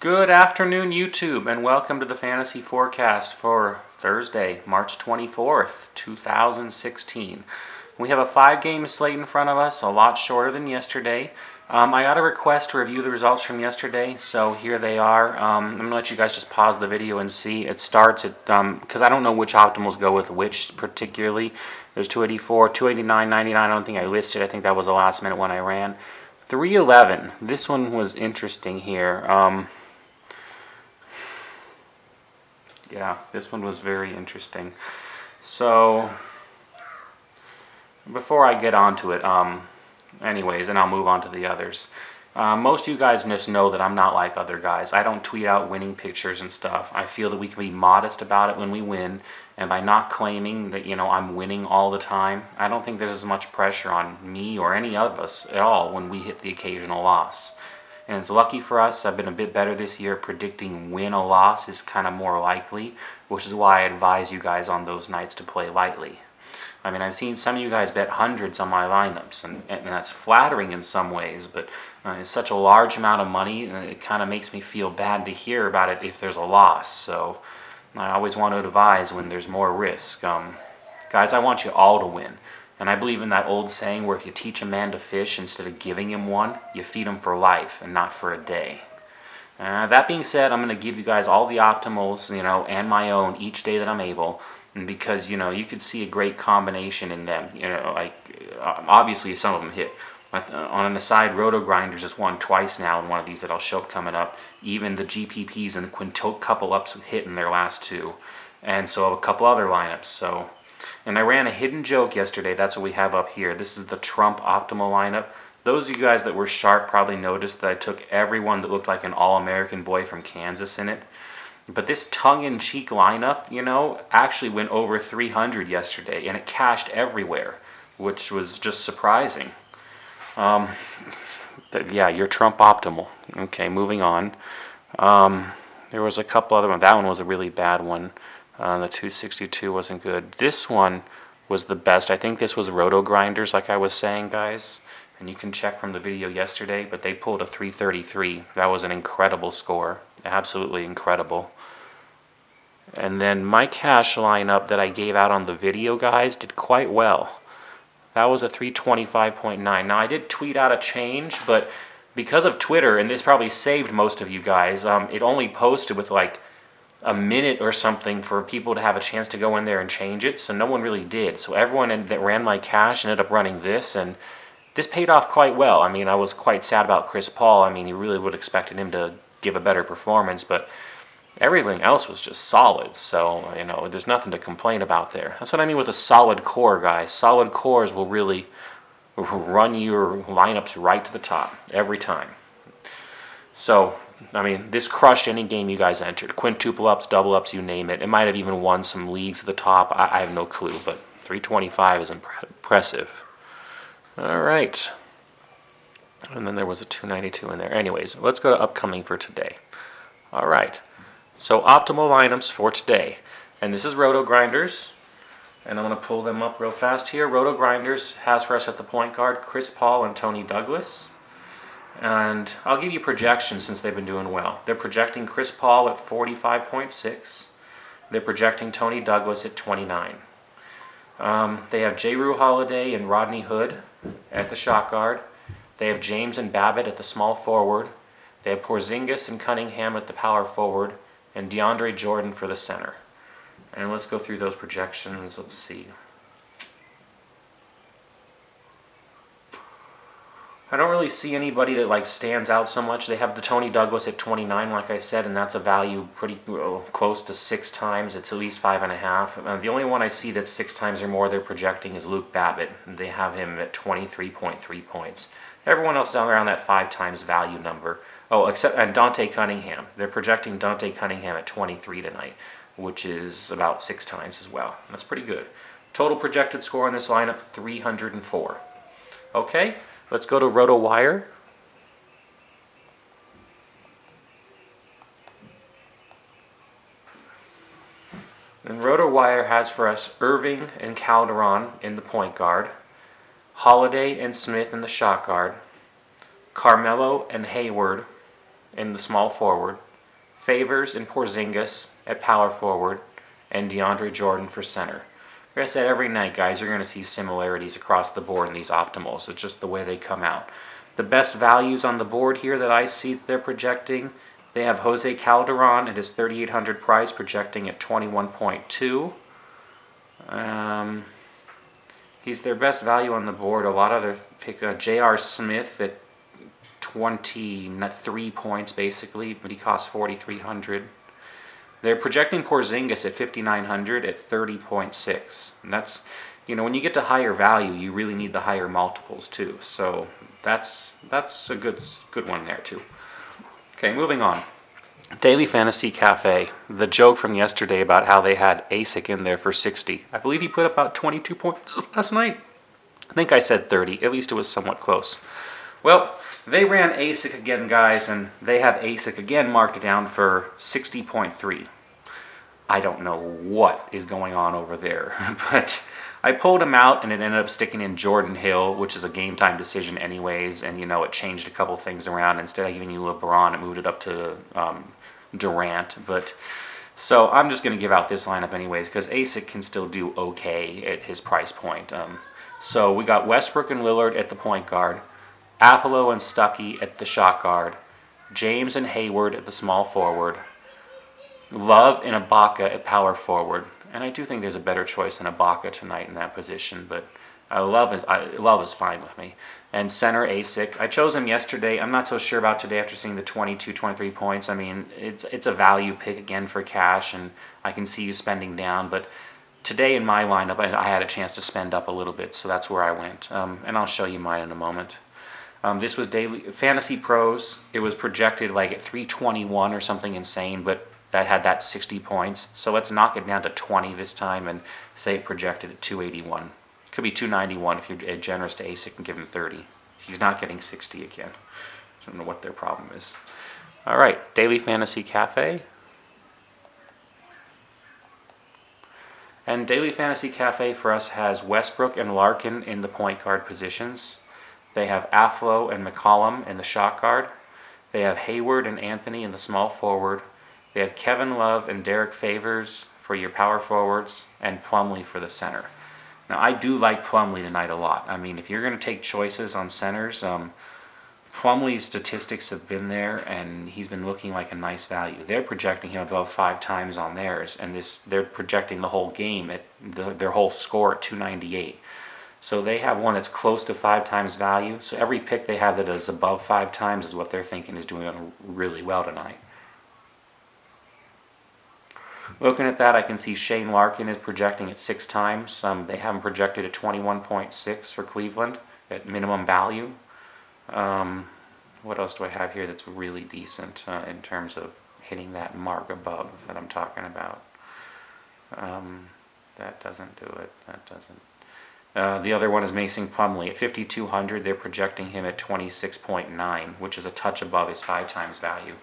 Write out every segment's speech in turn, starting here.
Good afternoon, YouTube, and welcome to the Fantasy Forecast for Thursday, March 24th, 2016. We have a 5-game slate in front of us, a lot shorter than yesterday. I got a request to review the results from yesterday, so here they are. I'm going to let you guys just pause the video and see. It starts at, because I don't know which optimals go with which particularly. There's 284, 289, 99, I don't think I listed. I think that was the last minute one I ran. 311, this one was interesting here. Yeah, this one was very interesting. So, before I get onto it, anyways, and I'll move on to the others. Most of you guys just know that I'm not like other guys. I don't tweet out winning pictures and stuff. I feel that we can be modest about it when we win, and by not claiming that, I'm winning all the time, I don't think there's as much pressure on me or any of us at all when we hit the occasional loss. And it's lucky for us, I've been a bit better this year. Predicting win or loss is kind of more likely, which is why I advise you guys on those nights to play lightly. I mean, I've seen some of you guys bet hundreds on my lineups, and that's flattering in some ways, but it's such a large amount of money, and it kind of makes me feel bad to hear about it if there's a loss. So I always want to advise when there's more risk. Guys, I want you all to win. And I believe in that old saying where if you teach a man to fish instead of giving him one, you feed him for life and not for a day. That being said, I'm going to give you guys all the optimals, and my own each day that I'm able. And because, you could see a great combination in them. Obviously some of them hit. On an aside, Roto Grinders has won twice now in one of these that I'll show up coming up. Even the GPPs and the quintuple ups hit in their last two. And so a couple other lineups, And I ran a hidden joke yesterday. That's what we have up here. This is the Trump optimal lineup. Those of you guys that were sharp probably noticed that I took everyone that looked like an all-American boy from Kansas in it. But this tongue-in-cheek lineup, actually went over 300 yesterday, and it cashed everywhere, which was just surprising. Yeah, you're Trump optimal. Okay, moving on. There was a couple other ones. That one was a really bad one. The 262 wasn't good. This one was the best. I think this was Roto Grinders, like I was saying, guys. And you can check from the video yesterday, but they pulled a 333. That was an incredible score. Absolutely incredible. And then my cash lineup that I gave out on the video, guys, did quite well. That was a 325.9. Now, I did tweet out a change, but because of Twitter, and this probably saved most of you guys, it only posted with like a minute or something for people to have a chance to go in there and change it, so no one really did. So everyone that ran my cash ended up running this, and this paid off quite well. I mean, I was quite sad about Chris Paul. I mean, you really would have expected him to give a better performance, but everything else was just solid. So, there's nothing to complain about there. That's what I mean with a solid core, guys. Solid cores will really run your lineups right to the top every time. So, I mean, this crushed any game you guys entered. Quintuple ups, double ups, you name it. It might have even won some leagues at the top. I have no clue, but 325 is impressive. All right. And then there was a 292 in there. Anyways, let's go to upcoming for today. All right. So optimal lineups for today. And this is Roto Grinders. And I'm going to pull them up real fast here. Roto Grinders has for us at the point guard Chris Paul and Tony Douglas. And I'll give you projections since they've been doing well. They're projecting Chris Paul at 45.6. They're projecting Tony Douglas at 29. They have J. Rue Holiday and Rodney Hood at the shot guard. They have James and Babbitt at the small forward. They have Porzingis and Cunningham at the power forward. And DeAndre Jordan for the center. And let's go through those projections. Let's see. I don't really see anybody that stands out so much. They have the Tony Douglas at 29, like I said, and that's a value pretty close to 6 times. It's at least 5.5. The only one I see that's 6 times or more they're projecting is Luke Babbitt. They have him at 23.3 points. Everyone else down around that 5 times value number. Oh, except Dante Cunningham. They're projecting Dante Cunningham at 23 tonight, which is about 6 times as well. That's pretty good. Total projected score in this lineup, 304. Okay. Let's go to RotoWire. And RotoWire has for us Irving and Calderon in the point guard, Holiday and Smith in the shot guard, Carmelo and Hayward in the small forward, Favors and Porzingis at power forward, and DeAndre Jordan for center. Like I said, every night, guys, you're going to see similarities across the board in these optimals. It's just the way they come out. The best values on the board here that I see that they're projecting, they have Jose Calderon at his 3,800 price, projecting at 21.2. He's their best value on the board. A lot of their pick J.R. Smith at 23 points basically, but he costs 4,300. They're projecting Porzingis at 5,900 at 30.6. And that's, when you get to higher value, you really need the higher multiples too. So that's a good one there too. Okay, moving on. Daily Fantasy Cafe. The joke from yesterday about how they had ASIC in there for 60. I believe he put up about 22 points last night. I think I said 30. At least it was somewhat close. Well, they ran ASIC again, guys, and they have ASIC again marked down for 60.3. I don't know what is going on over there, but I pulled him out, and it ended up sticking in Jordan Hill, which is a game-time decision anyways, and, it changed a couple things around. Instead of giving you LeBron, it moved it up to Durant, so I'm just going to give out this lineup anyways, because ASIC can still do okay at his price point. So we got Westbrook and Lillard at the point guard, Affalo and Stuckey at the shot guard, James and Hayward at the small forward, Love and Ibaka at power forward. And I do think there's a better choice than Ibaka tonight in that position, but Love is fine with me. And center ASIC. I chose him yesterday. I'm not so sure about today after seeing the 22, 23 points. I mean, it's a value pick again for cash, and I can see you spending down. But today in my lineup, I had a chance to spend up a little bit, so that's where I went. And I'll show you mine in a moment. This was Daily Fantasy Pros. It was projected like at 321 or something insane, but that had that 60 points. So let's knock it down to 20 this time and say it projected at 281. Could be 291 if you're generous to ASIC and give him 30. He's not getting 60 again. I don't know what their problem is. All right, Daily Fantasy Cafe. And Daily Fantasy Cafe for us has Westbrook and Larkin in the point guard positions. They have Affalo and McCollum in the shot guard. They have Hayward and Anthony in the small forward. They have Kevin Love and Derek Favors for your power forwards, and Plumlee for the center. Now, I do like Plumlee tonight a lot. I mean, if you're going to take choices on centers, Plumlee's statistics have been there, and he's been looking like a nice value. They're projecting him above 5 times on theirs, and they're projecting the whole game at their whole score at 298. So they have one that's close to 5 times value. So every pick they have that is above 5 times is what they're thinking is doing really well tonight. Looking at that, I can see Shane Larkin is projecting at 6 times. They have him projected at 21.6 for Cleveland at minimum value. What else do I have here that's really decent in terms of hitting that mark above that I'm talking about? That doesn't do it. That doesn't. The other one is Mason Plumlee. At 5,200, they're projecting him at 26.9, which is a touch above his 5 times value.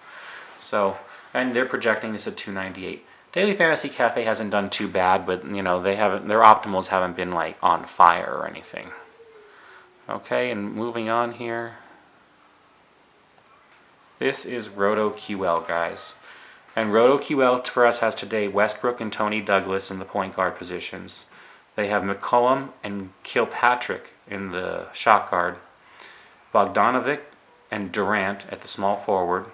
So, and they're projecting this at 298. Daily Fantasy Cafe hasn't done too bad, but they haven't. Their optimals haven't been like on fire or anything. Okay, and moving on here. This is RotoQL, guys. And RotoQL for us has today Westbrook and Tony Douglas in the point guard positions. They have McCollum and Kilpatrick in the shot guard. Bogdanovic and Durant at the small forward.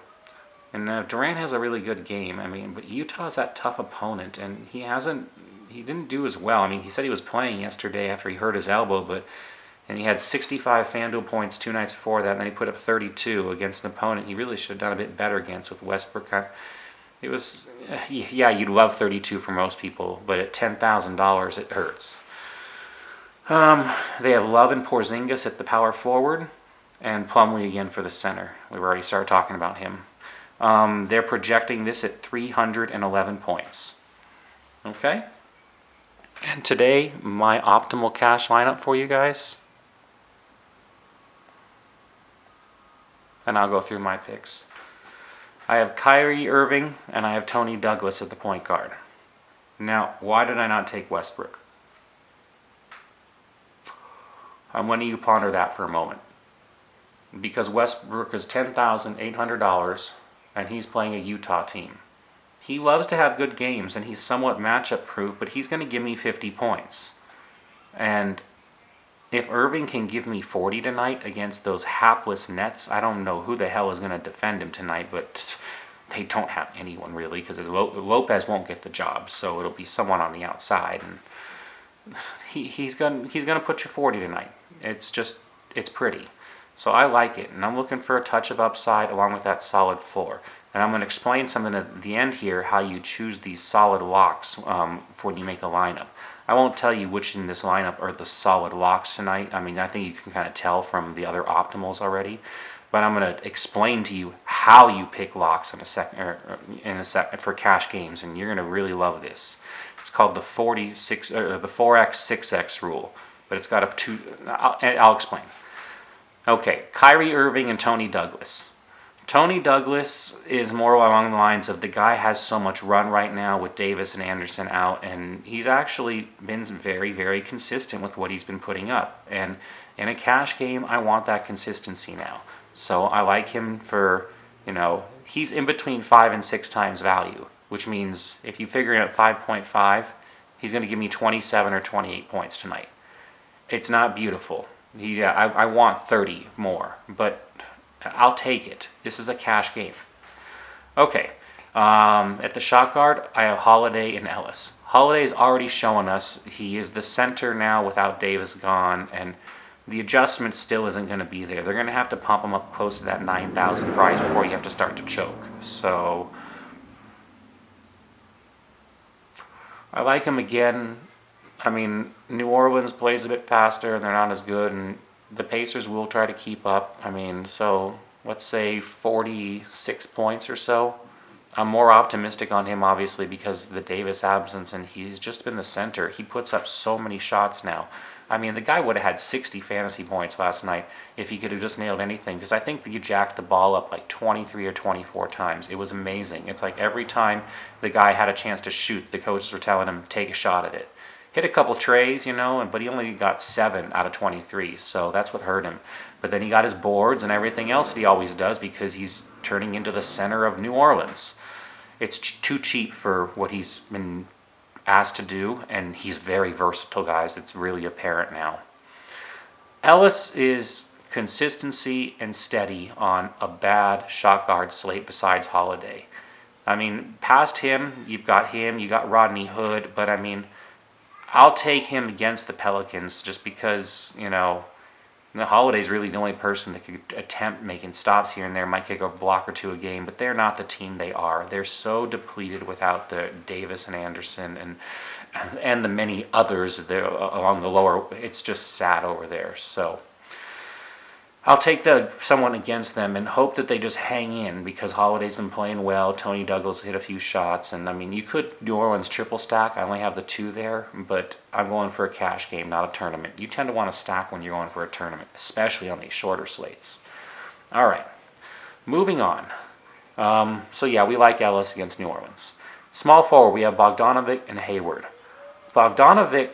And Durant has a really good game. I mean, but Utah's that tough opponent, and he didn't do as well. I mean, he said he was playing yesterday after he hurt his elbow, and he had 65 FanDuel points 2 nights before that, and then he put up 32 against an opponent he really should have done a bit better against with Westbrook. It was, yeah, you'd love 32 for most people, but at $10,000 it hurts. They have Love and Porzingis at the power forward, and Plumlee again for the center. We've already started talking about him. They're projecting this at 311 points. Okay? And today, my optimal cash lineup for you guys. And I'll go through my picks. I have Kyrie Irving and I have Tony Douglas at the point guard. Now, why did I not take Westbrook? I'm letting you ponder that for a moment. Because Westbrook is $10,800 and he's playing a Utah team. He loves to have good games, and he's somewhat matchup proof, but he's going to give me 50 points. And if Irving can give me 40 tonight against those hapless Nets, I don't know who the hell is going to defend him tonight, but they don't have anyone really, because Lopez won't get the job, so it'll be someone on the outside, and he's gonna put you 40 tonight. It's pretty. So I like it, and I'm looking for a touch of upside along with that solid floor. And I'm going to explain something at the end here, how you choose these solid locks for when you make a lineup. I won't tell you which in this lineup are the solid locks tonight. I mean, I think you can kind of tell from the other optimals already. But I'm going to explain to you how you pick locks in a second for cash games, and you're going to really love this. It's called the 4x 6x rule, but it's got a two. I'll explain. Okay, Kyrie Irving and Tony Douglas. Tony Douglas is more along the lines of the guy has so much run right now with Davis and Anderson out, and he's actually been very, very consistent with what he's been putting up. And in a cash game, I want that consistency now. So I like him for, he's in between 5 and 6 times value, which means if you figure it at 5.5, he's going to give me 27 or 28 points tonight. It's not beautiful. I want 30 more, but I'll take it. This is a cash game. Okay. At the shot guard, I have Holiday and Ellis. Holiday's already showing us he is the center now without Davis gone, and the adjustment still isn't going to be there. They're going to have to pump him up close to that 9,000 price before you have to start to choke. So I like him again. I mean, New Orleans plays a bit faster and they're not as good, and the Pacers will try to keep up. I mean, so let's say 46 points or so. I'm more optimistic on him, obviously, because of the Davis absence, and he's just been the center. He puts up so many shots now. I mean, the guy would have had 60 fantasy points last night if he could have just nailed anything, because I think that you jacked the ball up like 23 or 24 times. It was amazing. It's like every time the guy had a chance to shoot, the coaches were telling him, take a shot at it. Hit a couple trays, but he only got 7 out of 23, so that's what hurt him. But then he got his boards and everything else that he always does because he's turning into the center of New Orleans. It's too cheap for what he's been asked to do, and he's very versatile, guys. It's really apparent now. Ellis is consistency and steady on a bad shot guard slate besides Holiday. I mean, past him, you got Rodney Hood, but I mean, I'll take him against the Pelicans just because, the Holiday's really the only person that could attempt making stops here and there, might kick a block or two a game, but they're not the team they are. They're so depleted without the Davis and Anderson and the many others there along the lower. It's just sad over there. So I'll take someone against them and hope that they just hang in because Holiday's been playing well. Tony Douglas hit a few shots, and I mean, you could New Orleans triple stack. I only have the 2 there, but I'm going for a cash game, not a tournament. You tend to want to stack when you're going for a tournament, especially on these shorter slates. All right, moving on. So yeah, we like Ellis against New Orleans. Small forward, we have Bogdanovic and Hayward. Bogdanovic,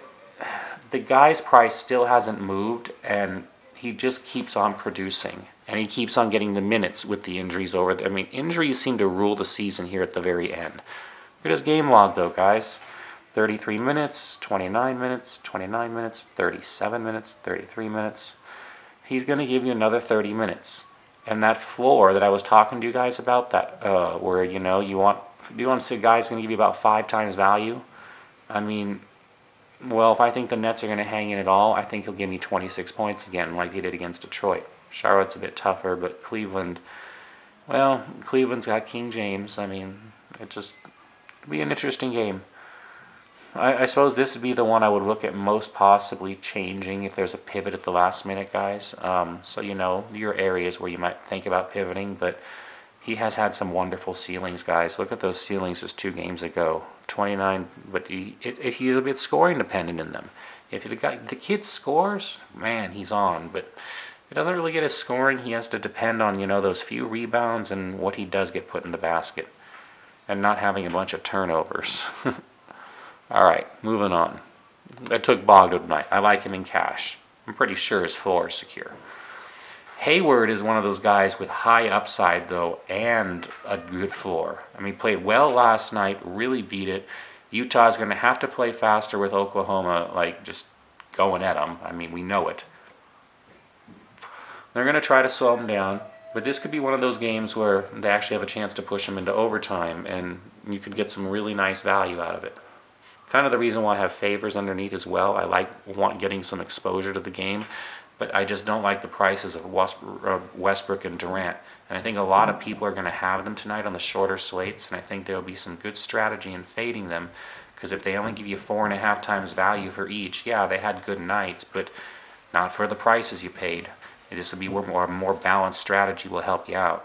the guy's price still hasn't moved, and he just keeps on producing, and he keeps on getting the minutes with the injuries over there. I mean, injuries seem to rule the season here at the very end. Look at his game log, though, guys. 33 minutes, 29 minutes, 29 minutes, 37 minutes, 33 minutes. He's going to give you another 30 minutes. And that floor that I was talking to you guys about, that where, you want to see guys going to give you about 5 times value. I mean, well, if I think the Nets are going to hang in at all, I think he'll give me 26 points again, like he did against Detroit. Charlotte's a bit tougher, but Cleveland's got King James. I mean, it'll be an interesting game. I suppose this would be the one I would look at most possibly changing if there's a pivot at the last minute, guys. So your areas where you might think about pivoting, but he has had some wonderful ceilings, guys. Look at those ceilings just 2 games ago. 29, but he's a bit scoring dependent in them. If the kid scores, man, he's on. But it doesn't really get his scoring. He has to depend on those few rebounds and what he does get put in the basket, and not having a bunch of turnovers. All right, moving on. I took Bogdan tonight. I like him in cash. I'm pretty sure his floor is secure. Hayward is one of those guys with high upside, though, and a good floor. I mean, played well last night, really beat it. Utah's going to have to play faster with Oklahoma, like just going at them. I mean, we know it. They're going to try to slow them down, but this could be one of those games where they actually have a chance to push them into overtime, and you could get some really nice value out of it. Kind of the reason why I have favors underneath as well. I want getting some exposure to the game, but I just don't like the prices of Westbrook and Durant. And I think a lot of people are going to have them tonight on the shorter slates, and I think there will be some good strategy in fading them, because if they only give you 4.5 times value for each, yeah, they had good nights, but not for the prices you paid. This will be where a more balanced strategy will help you out.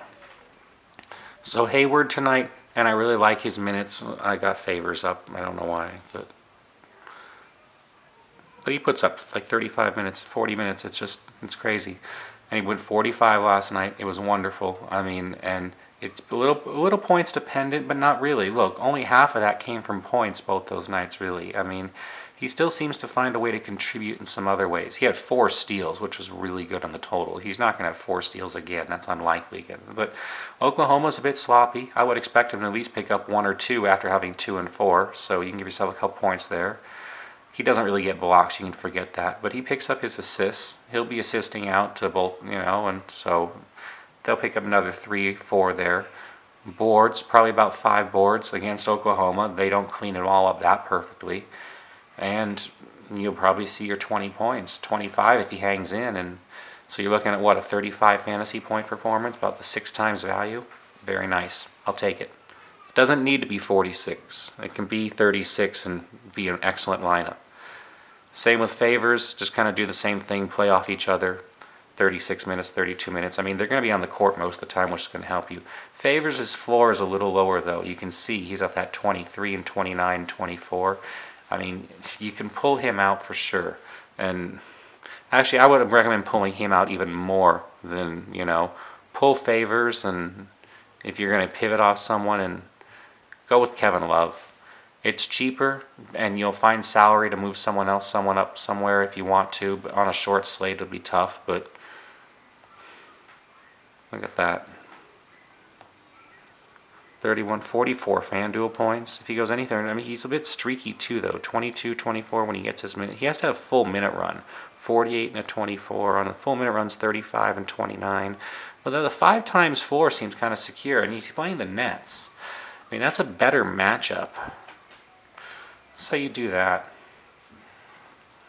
So Hayward tonight, and I really like his minutes. I got favors up. I don't know why, but he puts up like 35 minutes, 40 minutes. It's crazy. And he went 45 last night. It was wonderful. I mean, and it's a little points dependent, but not really. Look, only half of that came from points both those nights, really. I mean, he still seems to find a way to contribute in some other ways. He had 4 steals, which was really good on the total. He's not going to have 4 steals again. That's unlikely again. But Oklahoma's a bit sloppy. I would expect him to at least pick up 1 or 2 after having 2 and 4, so you can give yourself a couple points there. He doesn't really get blocks, you can forget that. But he picks up his assists. He'll be assisting out to both, and so they'll pick up another 3, 4 there. Boards, probably about 5 boards against Oklahoma. They don't clean it all up that perfectly. And you'll probably see your 20 points, 25 if he hangs in. And so you're looking at, a 35 fantasy point performance, about the 6 times value. Very nice. I'll take it. It doesn't need to be 46. It can be 36 and be an excellent lineup. Same with favors. Just kind of do the same thing, play off each other. 36 minutes, 32 minutes. I mean, they're going to be on the court most of the time, which is going to help you. Favors' floor is a little lower, though. You can see he's at that 23 and 29, 24. I mean, you can pull him out for sure. And actually, I would recommend pulling him out even more than, pull favors. And if you're going to pivot off someone, and go with Kevin Love. It's cheaper, and you'll find salary to move someone else, someone up somewhere if you want to. But on a short slate, it'll be tough. But look at that. 31, 44 FanDuel points. If he goes anything, I mean, he's a bit streaky too, though. 22, 24 when he gets his minute. He has to have full minute run. 48 and a 24. On the full minute runs, 35 and 29. Well, the 5 times floor seems kind of secure, and he's playing the Nets. I mean, that's a better matchup. So you do that.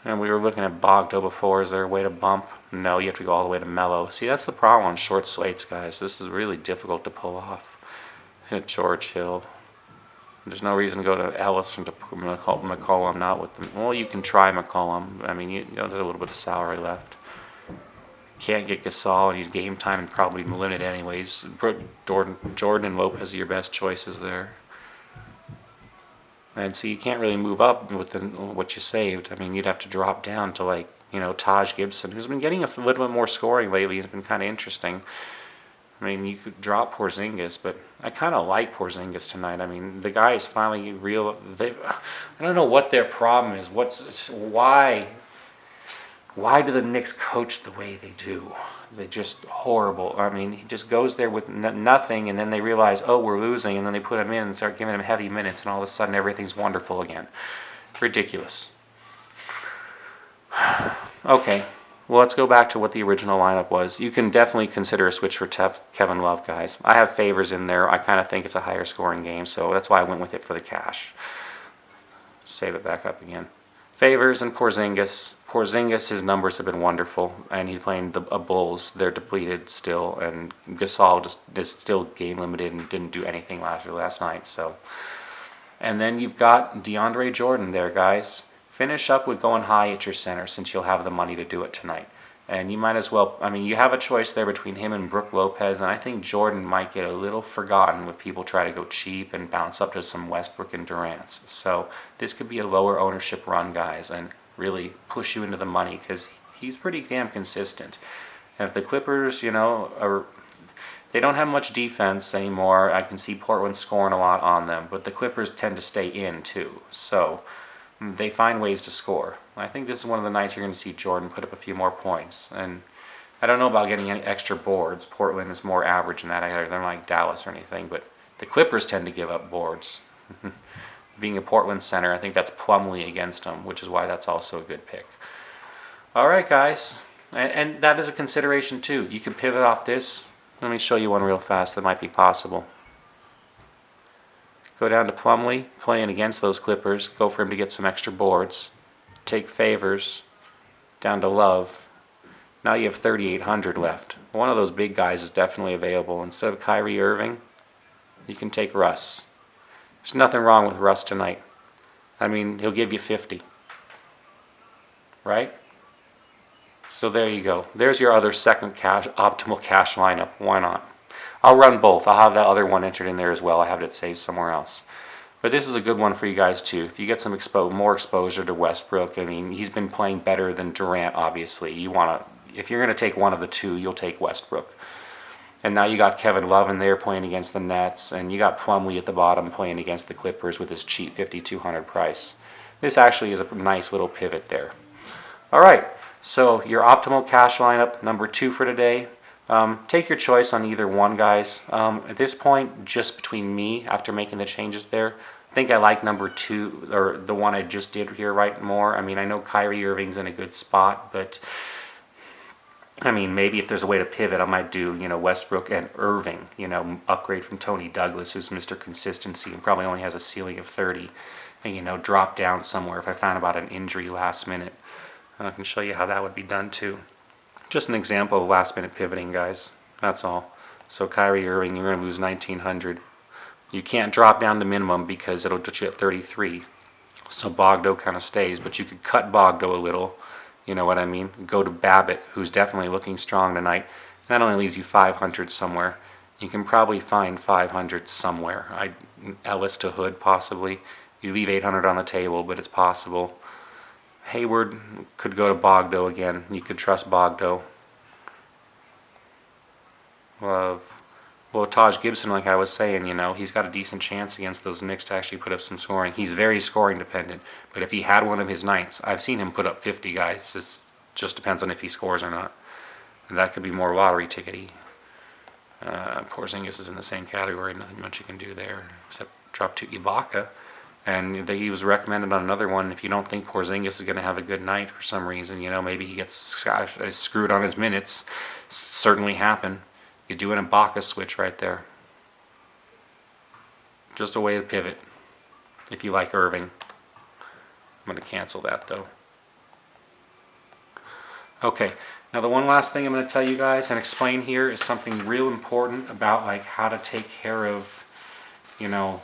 And we were looking at Bogdo before. Is there a way to bump? No, you have to go all the way to Mello. See, that's the problem on short slates, guys. This is really difficult to pull off. Hit George Hill. There's no reason to go to Ellis and to McCollum, not with them. Well, you can try McCollum. I mean, there's a little bit of salary left. Can't get Gasol, and he's game time and probably limited anyways. Jordan and Lopez are your best choices there. And so you can't really move up with what you saved. I mean, you'd have to drop down to Taj Gibson, who's been getting a little bit more scoring lately. It's been kind of interesting. I mean, you could drop Porzingis, but I kind of like Porzingis tonight. I mean, the guy is finally real. I don't know what their problem is. Why do the Knicks coach the way they do? They're just horrible. I mean, he just goes there with nothing, and then they realize, oh, we're losing, and then they put him in and start giving him heavy minutes, and all of a sudden everything's wonderful again. Ridiculous. Okay, well, let's go back to what the original lineup was. You can definitely consider a switch for Kevin Love, guys. I have favors in there. I kind of think it's a higher scoring game, so that's why I went with it for the cash. Save it back up again. Favors and Porzingis. Porzingis, his numbers have been wonderful, and he's playing the Bulls. They're depleted still, and Gasol just is still game limited and didn't do anything last night. So, and then you've got DeAndre Jordan there, guys. Finish up with going high at your center, since you'll have the money to do it tonight. And you might as well, I mean, you have a choice there between him and Brook Lopez, and I think Jordan might get a little forgotten if people try to go cheap and bounce up to some Westbrook and Durant's. So this could be a lower ownership run, guys, and really push you into the money, because he's pretty damn consistent. And if the Clippers, they don't have much defense anymore. I can see Portland scoring a lot on them, but the Clippers tend to stay in too. So they find ways to score. I think this is one of the nights you're going to see Jordan put up a few more points. And I don't know about getting any extra boards. Portland is more average in that. They're not like Dallas or anything, but the Clippers tend to give up boards. Being a Portland center, I think that's Plumlee against them, which is why that's also a good pick. All right, guys. And that is a consideration, too. You can pivot off this. Let me show you one real fast that might be possible. Go down to Plumlee, playing against those Clippers. Go for him to get some extra boards. Take Favors down to Love. Now you have 3,800 left. One of those big guys is definitely available. Instead of Kyrie Irving, you can take Russ. There's nothing wrong with Russ tonight. I mean, he'll give you 50. Right? So there you go. There's your other second optimal cash lineup. Why not? I'll run both. I'll have that other one entered in there as well. I have it saved somewhere else. But this is a good one for you guys too. If you get some more exposure to Westbrook, I mean, he's been playing better than Durant, obviously. If you're going to take one of the two, you'll take Westbrook. And now you got Kevin Love in there playing against the Nets, and you got Plumlee at the bottom playing against the Clippers with his cheap 5,200 price. This actually is a nice little pivot there. All right. So your optimal cash lineup, number 2 for today. Take your choice on either one, guys. At this point, just between me, after making the changes there, I think I like number 2, or the one I just did here, right, more. I mean, I know Kyrie Irving's in a good spot, but I mean, maybe if there's a way to pivot, I might do, Westbrook and Irving, upgrade from Tony Douglas, who's Mr. Consistency and probably only has a ceiling of 30, and, drop down somewhere if I found about an injury last minute. I can show you how that would be done too. Just an example of last minute pivoting, guys. That's all. So Kyrie Irving, you're going to lose 1,900. You can't drop down to minimum because it'll put you at 33. So Bogdo kind of stays, but you could cut Bogdo a little. You know what I mean? Go to Babbitt, who's definitely looking strong tonight. That only leaves you 500 somewhere. You can probably find 500 somewhere. Ellis to Hood, possibly. You leave 800 on the table, but it's possible. Hayward could go to Bogdo again. You could trust Bogdo. Well, Taj Gibson, like I was saying, he's got a decent chance against those Knicks to actually put up some scoring. He's very scoring dependent, but if he had one of his nights, I've seen him put up 50, guys. It just depends on if he scores or not. And that could be more lottery tickety. Porzingis is in the same category. Nothing much you can do there except drop to Ibaka. And he was recommended on another one. If you don't think Porzingis is going to have a good night for some reason, maybe he gets screwed on his minutes. Certainly happen. You do an Ibaka switch right there. Just a way to pivot. If you like Irving. I'm going to cancel that though. Okay. Now the one last thing I'm going to tell you guys and explain here is something real important about how to take care of, the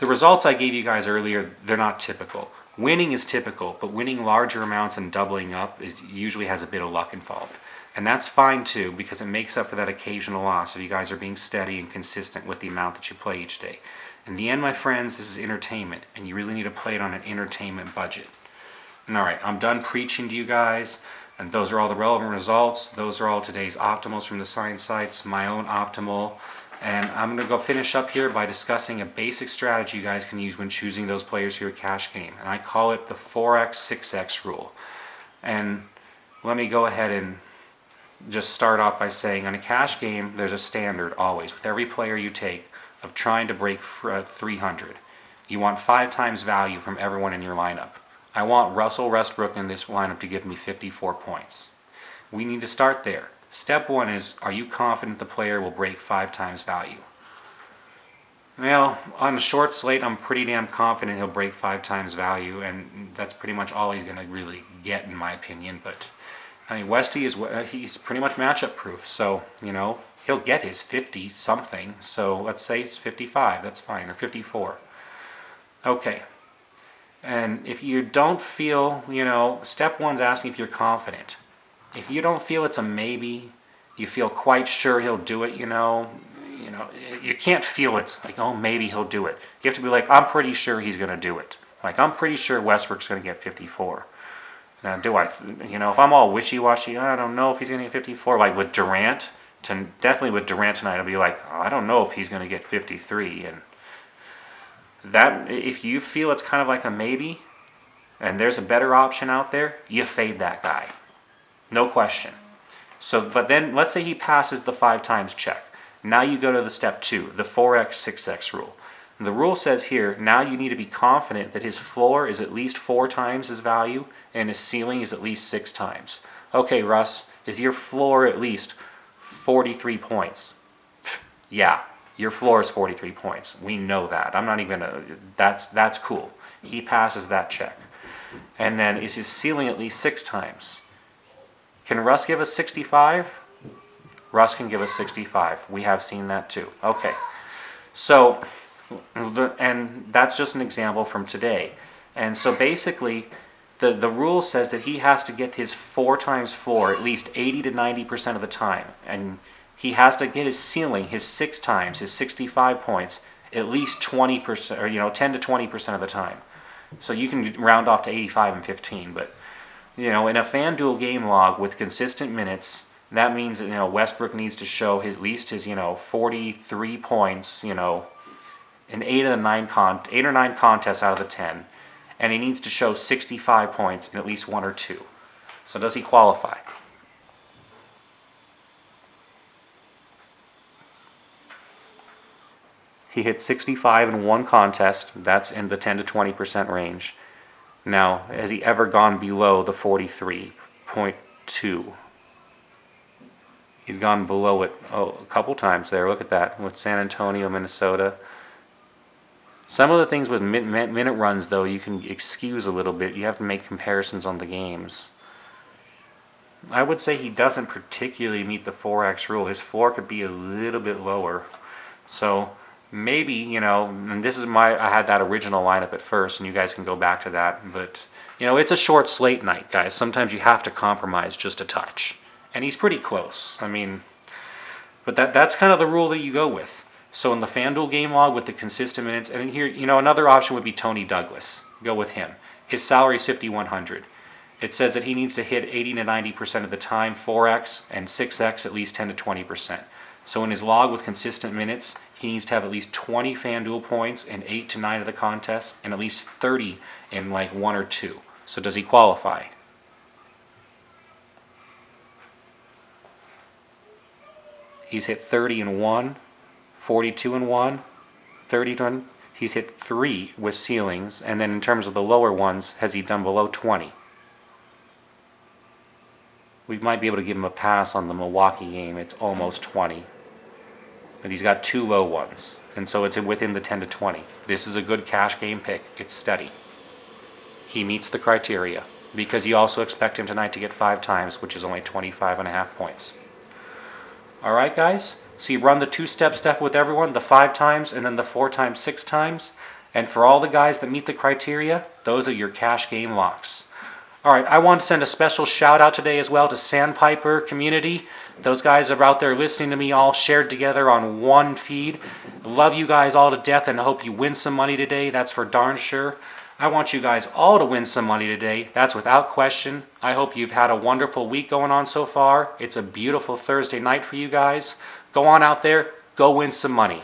results I gave you guys earlier, they're not typical. Winning is typical, but winning larger amounts and doubling up usually has a bit of luck involved. And that's fine too, because it makes up for that occasional loss if you guys are being steady and consistent with the amount that you play each day. In the end, my friends, this is entertainment, and you really need to play it on an entertainment budget. And alright, I'm done preaching to you guys, and those are all the relevant results. Those are all today's optimals from the science sites, my own optimal. And I'm going to go finish up here by discussing a basic strategy you guys can use when choosing those players for your cash game. And I call it the 4x, 6x rule. And let me go ahead and just start off by saying on a cash game, there's a standard always with every player you take of trying to break 300. You want 5 times value from everyone in your lineup. I want Russell Westbrook in this lineup to give me 54 points. We need to start there. Step 1 is, are you confident the player will break 5 times value? Well, on a short slate, I'm pretty damn confident he'll break 5 times value, and that's pretty much all he's going to really get, in my opinion. But I mean, Westy he's pretty much matchup proof, so he'll get his 50 something. So let's say it's 55. That's fine, or 54. Okay. And if you don't feel, step 1's asking if you're confident. If you don't feel it's a maybe, you feel quite sure he'll do it, you can't feel it's like, oh, maybe he'll do it. You have to be like, I'm pretty sure he's going to do it. Like, I'm pretty sure Westbrook's going to get 54. Now, if I'm all wishy-washy, I don't know if he's going to get 54. Like with Durant, definitely with Durant tonight, I'll be like, oh, I don't know if he's going to get 53. And that, if you feel it's kind of like a maybe, and there's a better option out there, you fade that guy. No question. So, but then let's say he passes the 5 times check. Now you go to the step 2, the 4x, 6x rule. The rule says here, now you need to be confident that his floor is at least 4 times his value and his ceiling is at least 6 times. Okay, Russ, is your floor at least 43 points? Yeah, your floor is 43 points. We know that. I'm not even gonna, that's cool. He passes that check. And then is his ceiling at least 6 times? Can Russ give us 65? Russ can give us 65. We have seen that too. Okay, so, and that's just an example from today. And so basically, the rule says that he has to get his 4 times floor at least 80 to 90% of the time. And he has to get his ceiling, his 6 times, his 65 points, at least 20%, or 10 to 20% of the time. So you can round off to 85 and 15, but in a FanDuel game log with consistent minutes, that means that Westbrook needs to show at least his 43 points, in 8 or 9 contests out of the 10, and he needs to show 65 points in at least 1 or 2. So does he qualify? He hit 65 in 1 contest. That's in the 10 to 20% range. Now, has he ever gone below the 43.2? He's gone below it a couple times there. Look at that with San Antonio, Minnesota. Some of the things with minute runs, though, you can excuse a little bit. You have to make comparisons on the games. I would say he doesn't particularly meet the 4x rule. His floor could be a little bit lower. So maybe, and this is I had that original lineup at first, and you guys can go back to that. But, it's a short slate night, guys. Sometimes you have to compromise just a touch. And he's pretty close. But that's kind of the rule that you go with. So in the FanDuel game log with the consistent minutes, and here, another option would be Tony Douglas. Go with him. His salary is $5,100. It says that he needs to hit 80 to 90% of the time, 4x, and 6x at least 10 to 20%. So in his log with consistent minutes, he needs to have at least 20 FanDuel points in 8 to 9 of the contests, and at least 30 in 1 or 2. So does he qualify? He's hit 30 in 1, 42 in 1, 30 in 1. He's hit 3 with ceilings, and then in terms of the lower ones, has he done below 20? We might be able to give him a pass on the Milwaukee game. It's almost 20. But he's got 2 low ones, and so it's within the 10 to 20. This is a good cash game pick. It's steady. He meets the criteria, because you also expect him tonight to get 5 times, which is only 25.5 points. All right, guys? So you run the 2-step step with everyone, the 5 times, and then the 4 times, 6 times. And for all the guys that meet the criteria, those are your cash game locks. All right, I want to send a special shout out today as well to Sandpiper community. Those guys are out there listening to me all shared together on one feed. I love you guys all to death and I hope you win some money today. That's for darn sure. I want you guys all to win some money today. That's without question. I hope you've had a wonderful week going on so far. It's a beautiful Thursday night for you guys. Go on out there. Go win some money.